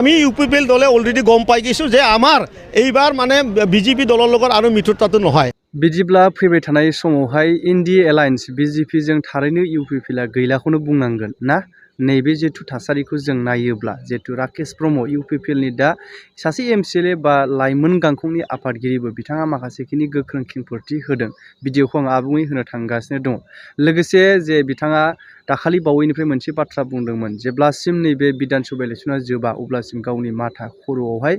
আমি ইউপিপিএল দলে অলরেডি গম পাই গেছো যে আমার এইবার মানে বিজেপি দলের লগত আর মিত্রতাতো নহয়। बिदिब्ला फैबाय थानाय समावहाय इन्डिया एलायन्स बिजेपिजों थारैनो इउपिपिएलआ गैलाखौनो बुंनांगोन ना नैबे जिथु थासारिखौ जों नायोब्ला जिथु राकेश ब्रह्म इउपिपिएलनि दा सासे एमसिएलए बा लाइमोन गांखंनि आफादगिरिबो बिथाङा माखासेखिनि गोख्रों खेंफोरथि होदों भिडिअखौ आं आबुङै होनो थांगासिनो दङ। लोगोसे जे बिथाङा दाखालि बावैनिफ्राय मोनसे बाथ्रा बुंदोंमोन जेब्लासिम नैबे बिधान सभा इलेक्सना जोबा अब्लासिम गावनि माथा खर'आवहाय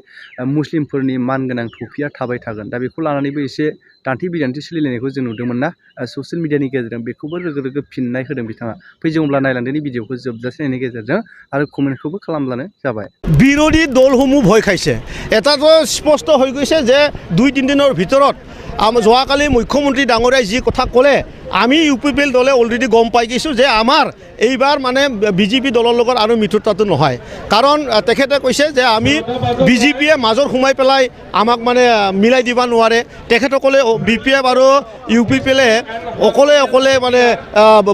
मुस्लिमफोरनि मानगोनां टफिया थाबाय थागोन। दा बेखौ लानानैबो एसे दान्थे बिदान्थे सोलिलायनायखौ जों नुदोंमोन ना ससियेल मिडियानि गेजेरजों बेखौबो लोगो लोगो फिननाय होदों बिथाङा। फैजोंब्ला नायलांदोनि भिडिअखौ जोबजासिनायनि गेजेरजों आरो कमेन्टखौबो खालामब्लानो जाबाय। বিরোধী দলসমূহ ভয় খাইছে। এটাতো স্পষ্ট হৈ গৈছে যে 2-3 দিনৰ ভিতৰত যোৱাকালি মুখ্যমন্ত্ৰী ডাঙৰীয়াই যি কথা ক'লে আমি ইউপিপিএল দলে অলৰেডি গম পাই গৈছোঁ যে আমাৰ এইবাৰ মানে বিজেপি দলৰ লগত আৰু মিত্ৰতাটো নহয়। কাৰণ তেখেতে কৈছে যে আমি বিজেপিয়ে মাজত সোমাই পেলাই আমাক মানে মিলাই দিব নোৱাৰে। তেখেতসকলে বিপিএফ আৰু ইউপিপিএলে অকলে অকলে মানে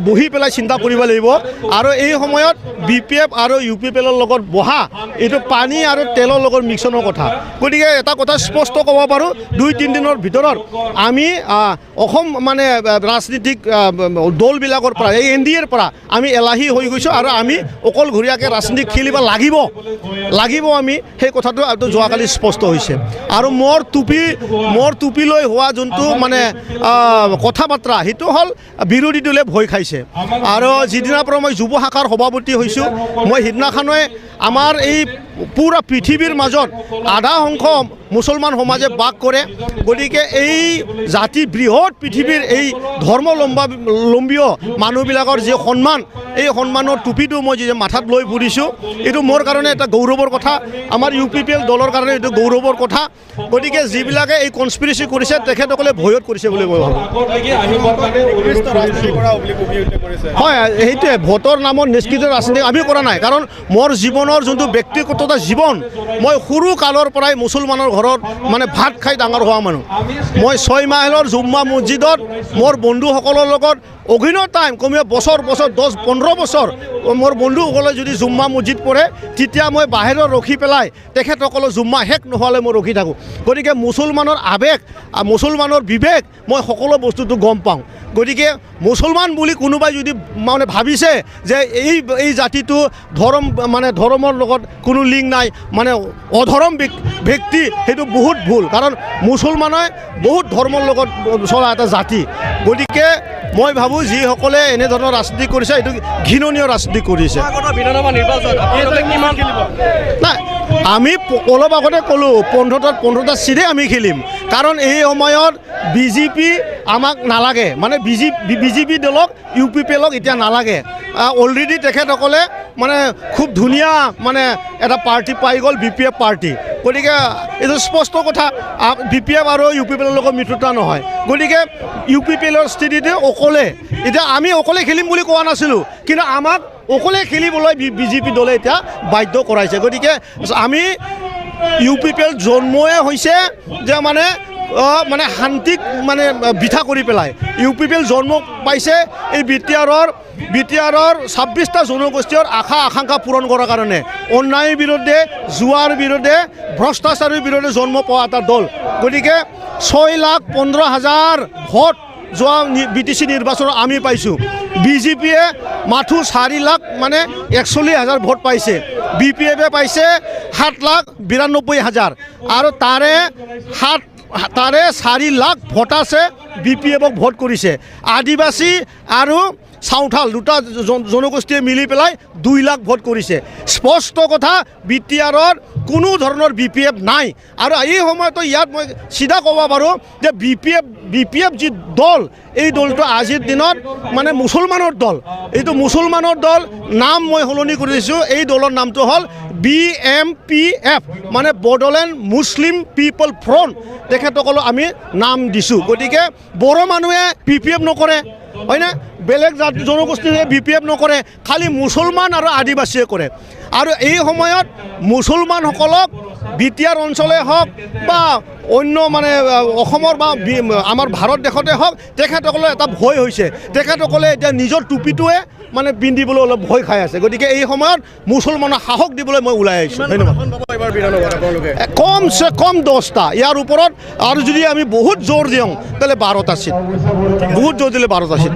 বহি পেলাই চিন্তা কৰিব লাগিব। আৰু এই সময়ত বিপিএফ আৰু ইউপিপিএলৰ লগত বহা এইটো পানী আৰু তেলৰ লগত মিক্সনৰ কথা। গতিকে এটা কথা স্পষ্ট ক'ব পাৰোঁ 2-3 দিনৰ ভিতৰত আমি অসম মানে ৰাজনীতিক দলবিলাকৰ পৰা এই এনডিএৰ পৰা আমি এলাহী হৈ গৈছোঁ আৰু আমি অকলঘৰীয়াকৈ ৰাজনীতি খেলিব লাগিব আমি সেই কথাটো যোৱাকালি স্পষ্ট হৈছে। আৰু মোৰ টুপি লৈ হোৱা যোনটো মানে কথা বাৰ্তা সেইটো হ'ল বিৰোধী দলে ভয় খাইছে। আৰু যিদিনাৰ পৰা মই যুৱ শাখাৰ সভাপতি হৈছোঁ মই সিদিনাখনে আমাৰ এই পুৰা পৃথিৱীৰ মাজত আধা সংখ্যক মুছলমান সমাজে বাস কৰে। গতিকে এই জাতি বৃহৎ পৃথিৱীৰ এই ধৰ্মাৱলম্বীয় মানুহবিলাকৰ যি সন্মান এই সন্মানৰ টুপিটো মই যে মাথাত লৈ ফুৰিছোঁ এইটো মোৰ কাৰণে এটা গৌৰৱৰ কথা। আমাৰ ইউপিপিএল দলৰ কাৰণে এইটো গৌৰৱৰ কথা। গতিকে যিবিলাকে এই কনস্পিৰেচি কৰিছে তেখেতসকলে ভয়ত কৰিছে বুলি মই ভাবোঁ। হয় সেইটোৱে ভোটৰ নামত নিষ্কৃত ৰাজনীতি আমি কৰা নাই। কাৰণ মোৰ জীৱনৰ যোনটো ব্যক্তিগত জীৱন মই সৰু কালৰ পৰাই মুছলমানৰ ঘৰত মানে ভাত খাই ডাঙৰ হোৱা মানুহ। মই 6 মাইলৰ জুম্মা মছজিদত মোৰ বন্ধুসকলৰ লগত অভিন্ন টাইম কমেও বছৰ 10-15 বছৰ মোৰ বন্ধুসকলে যদি জুম্মা মছজিদ পঢ়ে তেতিয়া মই বাহিৰত ৰখি পেলাই তেখেতসকলৰ জুম্মা শেষ নোহোৱালৈ মই ৰখি থাকোঁ। গতিকে মুছলমানৰ আৱেগ মুছলমানৰ বিবেক মই সকলো বস্তুটো গম পাওঁ। গতিকে মুছলমান বুলি কোনোবাই যদি মানে ভাবিছে যে এই জাতিটো ধৰ্মৰ লগত কোনো লিংক নাই মানে অধৰ্ম ব্যক্তি সেইটো বহুত ভুল। কাৰণ মুছলমানে বহুত ধৰ্মৰ লগত চলা এটা জাতি। গতিকে মই ভাবোঁ যিসকলে এনেধৰণৰ ৰাজনীতি কৰিছে এইটো ঘৃণনীয় ৰাজনীতি কৰিছে। নাই আমি অলপ আগতে ক'লোঁ 15টা চিটে আমি খেলিম। কাৰণ এই সময়ত বিজেপি আমাক নালাগে মানে বিজেপি দলক ইউপিপিএলক এতিয়া নালাগে। অলৰেডি তেখেতসকলে মানে খুব ধুনীয়া মানে এটা পাৰ্টি পাই গ'ল বিপিএফ পাৰ্টি। গতিকে এইটো স্পষ্ট কথা বিপিএফ আৰু ইউপিপিএলৰ লগত মিত্ৰতা নহয়। গতিকে ইউপিপিএলৰ স্থিতিটো অকলে এতিয়া আমি অকলে খেলিম বুলি কোৱা নাছিলোঁ কিন্তু আমাক অকলে খেলিবলৈ বিজেপি দলে এতিয়া বাধ্য কৰাইছে। গতিকে আমি ইউপিপিএল জন্মই হৈছে যে মানে শান্তিক মানে বিঠা কৰি পেলাই ইউপিপিএল জন্ম পাইছে এই বিটিআৰৰ 26টা জনগোষ্ঠীৰ আশা আকাংক্ষা পূৰণ কৰাৰ কাৰণে অন্যায়ৰ বিৰুদ্ধে জুৱাৰ বিৰুদ্ধে ভ্ৰষ্টাচাৰৰ বিৰুদ্ধে জন্ম পোৱা এটা দল। গতিকে 6,15,000 ভোট যোৱা বিটিচি নিৰ্বাচনত আমি পাইছোঁ। বিজেপিয়ে মাথো 4 লাখ মানে 41,000 ভোট পাইছে। বিপিএফে পাইছে 7,92,000 আৰু তাৰে 4 লাখ ভোটাৰ্ছে বিপিএফক ভোট কৰিছে। আদিবাসী আৰু চাউথাল দুটা জনগোষ্ঠীয়ে মিলি পেলাই 2 লাখ ভোট কৰিছে। স্পষ্ট কথা বিটিআৰৰ কোনো ধৰণৰ বিপিএফ নাই। আৰু এই সময়তো ইয়াত মই চিধা ক'ব পাৰোঁ যে বিপিএফ যি দল এই দলটো আজিৰ দিনত মানে মুছলমানৰ দল। এইটো মুছলমানৰ দল নাম মই সলনি কৰি দিছোঁ। এই দলৰ নামটো হ'ল BMPF মানে বড়োলেণ্ড মুছলিম পিপল ফ্ৰণ্ট তেখেতসকলক আমি নাম দিছোঁ। গতিকে বড়ো মানুহে বিপিএফ নকৰে হয়নে বেলেগ জনগোষ্ঠীয়ে বিপিএফ নকৰে খালি মুছলমান আৰু আদিবাসীয়ে কৰে। আৰু এই সময়ত মুছলমানসকলক বিটিআৰ অঞ্চলে হওক বা অন্য মানে অসমৰ বা আমাৰ ভাৰত দেশতে হওক তেখেতসকলৰ এটা ভয় হৈছে তেখেতসকলে এতিয়া নিজৰ টুপিটোৱে মানে পিন্ধিবলৈ অলপ ভয় খাই আছে গতিকে এই সময়ত মুছলমানৰ সাহস দিবলৈ মই ওলাই আহিছোঁ ধন্যবাদ কমচে কম 10টা ইয়াৰ ওপৰত আৰু যদি আমি বহুত জোৰ দিওঁ তাহলে 12টা চিট বহুত জোৰ দিলে 12টা চিট